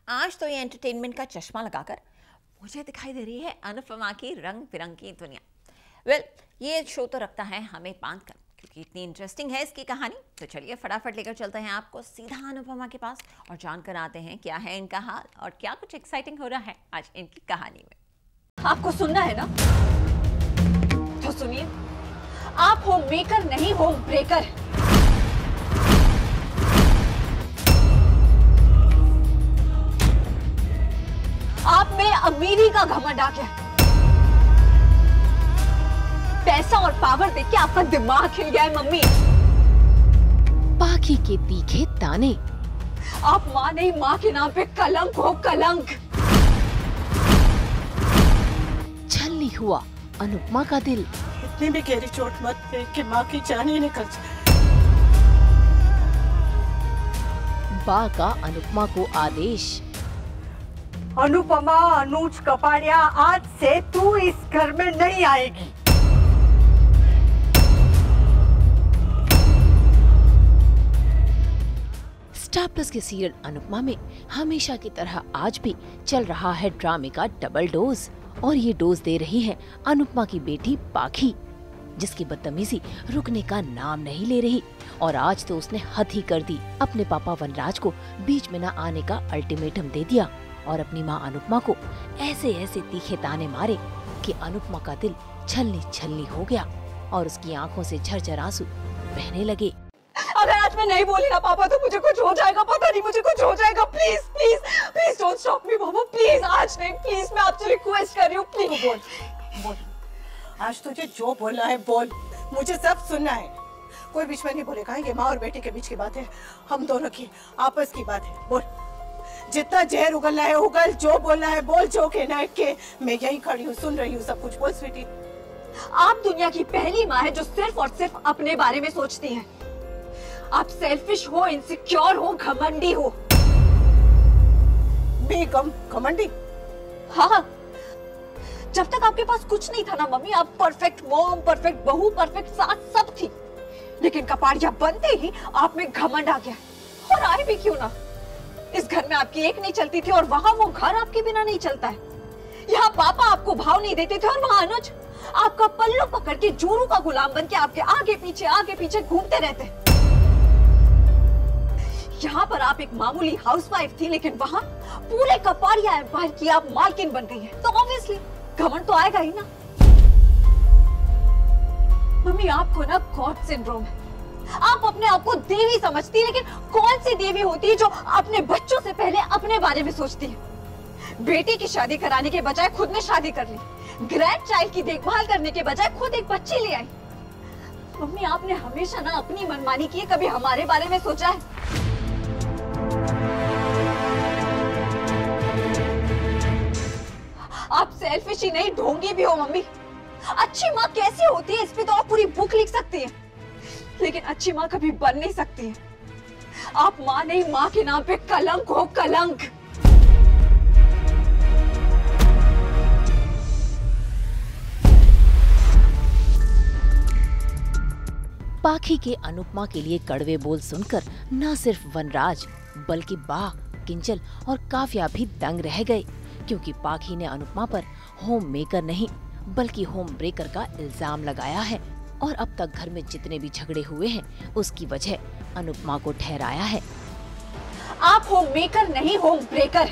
आज तो ये एंटरटेनमेंट का चश्मा लगाकर मुझे दिखाई दे रही है अनुपमा की रंग बिरंगी दुनिया। वेल, ये शो तो रखता है हमें बांध कर, क्योंकि इतनी इंटरेस्टिंग है इसकी कहानी। तो चलिए फटाफट लेकर चलते हैं आपको सीधा अनुपमा के पास और जानकर आते हैं क्या है इनका हाल और क्या कुछ एक्साइटिंग हो रहा है आज इनकी कहानी में। आपको सुनना है ना, तो सुनिए। आप होम मेकर नहीं, होम ब्रेकर। आप में अमीरी का घमंड आ गया। पैसा और पावर देख के आपका दिमाग हिल गया है मम्मी। पाखी के तीखे ताने। आप माँ नहीं, माँ के नाम पे कलंक हो, कलंक। छलनी हुआ अनुपमा का दिल। इतनी भी गहरी चोट मत दे कि माँ की जान ही निकल जाए। बा का अनुपमा को आदेश। अनुपमा अनुज कपाड़िया, आज से तू इस घर में नहीं आएगी। स्टार प्लस के सीरियल अनुपमा में हमेशा की तरह आज भी चल रहा है ड्रामे का डबल डोज, और ये डोज दे रही है अनुपमा की बेटी पाखी, जिसकी बदतमीजी रुकने का नाम नहीं ले रही। और आज तो उसने हद ही कर दी, अपने पापा वनराज को बीच में न आने का अल्टीमेटम दे दिया और अपनी माँ अनुपमा को ऐसे ऐसे तीखे ताने मारे कि अनुपमा का दिल छलनी छलनी हो गया और उसकी आंखों से झरझर आंसू बहने लगे। अगर आज मैं नहीं बोली ना पापा तो मुझे कुछ हो जाएगा, पता नहीं मुझे कुछ हो जाएगा। Please please please don't stop me पापा, प्लीज आज नहीं, प्लीज मैं आपसे रिक्वेस्ट कर रही हूँ, प्लीज। बोल बोल, आज तुझे जो बोलना है बोल, मुझे सब सुनना है। कोई बीच में नहीं बोलेगा, ये माँ और बेटे के बीच की बात है, हम दोनों की आपस की बात है। बोल, जितना जहर उगलना है उगल, जो बोलना है बोल, जो कहना है के। मैं यही खड़ी हूँ, सुन रही हूँ सब कुछ। बोल स्वीटी। आप दुनिया की पहली माँ है जो सिर्फ और सिर्फ अपने बारे में सोचती है। आप सेल्फिश हो, इनसिक्योर हो, घमंडी हो। घमंडी? हाँ, जब तक आपके पास कुछ नहीं था ना मम्मी, आप परफेक्ट मॉम, परफेक्ट बहू, परफेक्ट सास सब थी। लेकिन कपाड़िया बनते ही आप में घमंड आ गया। और आए भी क्यों ना, इस घर में आपकी एक नहीं चलती थी और वहाँ वो घर आपके बिना नहीं चलता है। यहाँ पापा आपको भाव नहीं देते थे और वहाँ अनुज आपका पल्लू पकड़ के जोरू का गुलाम बन के आपके आगे पीछे घूमते रहते। यहाँ पर आप एक मामूली हाउसवाइफ थी, लेकिन वहाँ पूरे कपाड़िया एम्पायर की आप मालकिन बन गई हैं। तो ऑब्वियसली घमंड तो आएगा ही ना। मम्मी, आपको ना गॉड सिंड्रोम है। आप अपने आप को देवी समझती है, लेकिन कौन सी देवी होती है जो अपने बच्चों से पहले अपने बारे में सोचती है। बेटी की शादी कराने के बजाय खुद ने शादी कर ली। ग्रैंड चाइल्ड की देखभाल करने के बजाय खुद एक बच्ची ले आई। मम्मी, आपने हमेशा ना अपनी मनमानी की है, कभी हमारे बारे में सोचा है? आप सेल्फिश ही नहीं, ढोंगी भी हो मम्मी। अच्छी माँ कैसी होती है इस पे तो आप पूरी बुक लिख सकती है, लेकिन अच्छी माँ कभी बन नहीं सकती है। आप माँ नहीं, माँ के नाम पे कलंक हो, कलंक। पाखी के अनुपमा के लिए कड़वे बोल सुनकर न सिर्फ वनराज बल्कि बा, किंजल और काव्या भी दंग रह गए, क्योंकि पाखी ने अनुपमा पर होम मेकर नहीं बल्कि होम ब्रेकर का इल्जाम लगाया है और अब तक घर में जितने भी झगड़े हुए हैं उसकी वजह अनुपमा को ठहराया है। आप होम मेकर नहीं, होम ब्रेकर।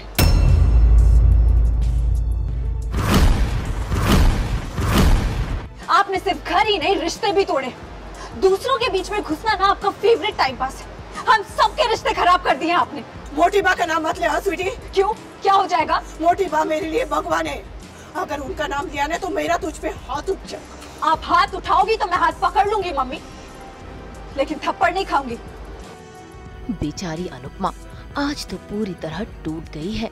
आपने सिर्फ घर ही नहीं रिश्ते भी तोड़े। दूसरों के बीच में घुसना ना आपका फेवरेट टाइम पास है। हम सबके रिश्ते खराब कर दिए आपने। मोटी बा का नाम मत ले स्वीटी। क्यों, क्या हो जाएगा? मोटी बा मेरे लिए भगवान है, अगर उनका नाम लिया ना तो मेरा तुझ पे हाथ उठ जाएगा। आप हाथ उठाओगी तो मैं हाथ पकड़ लूंगी मम्मी, लेकिन थप्पड़ नहीं खाऊंगी। बेचारी अनुपमा आज तो पूरी तरह टूट गई है।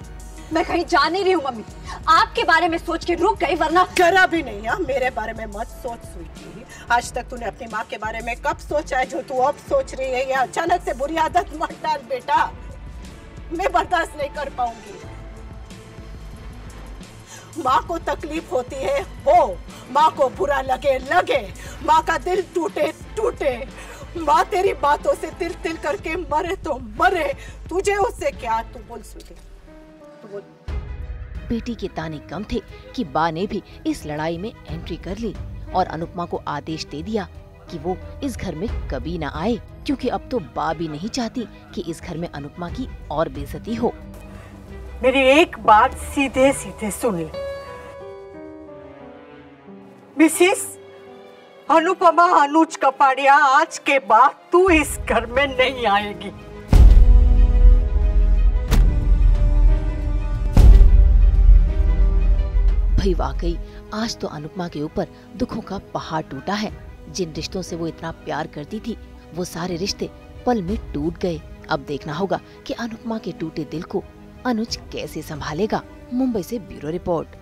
मैं कहीं जा नहीं रही हूँ मम्मी, आपके बारे में सोच के रुक गई, वरना जरा भी नहीं। है मेरे बारे में मत सोच स्वीटी। आज तक तूने अपनी माँ के बारे में कब सोचा है जो तू अब सोच रही है? या अचानक से बुरी आदत मत डाल बेटा, मैं बर्दाश्त नहीं कर पाऊंगी। माँ को तकलीफ होती है, हो, माँ को बुरा लगे, माँ का दिल टूटे, माँ तेरी बातों से तिल तिल करके मरे तो मरे, तुझे उससे क्या? तू बोल स्वीटी। तो बोल। बेटी के ताने कम थे कि बा ने भी इस लड़ाई में एंट्री कर ली और अनुपमा को आदेश दे दिया कि वो इस घर में कभी ना आए, क्योंकि अब तो बा भी नहीं चाहती कि इस घर में अनुपमा की और बेइज्जती हो। मेरी एक बात सीधे सीधे सुन ले, मिसिस अनुपमा अनुज कपाड़िया, आज के बाद तू इस घर में नहीं आएगी। भाई वाकई आज तो अनुपमा के ऊपर दुखों का पहाड़ टूटा है। जिन रिश्तों से वो इतना प्यार करती थी वो सारे रिश्ते पल में टूट गए। अब देखना होगा कि अनुपमा के टूटे दिल को अनुज कैसे संभालेगा। मुंबई से ब्यूरो रिपोर्ट।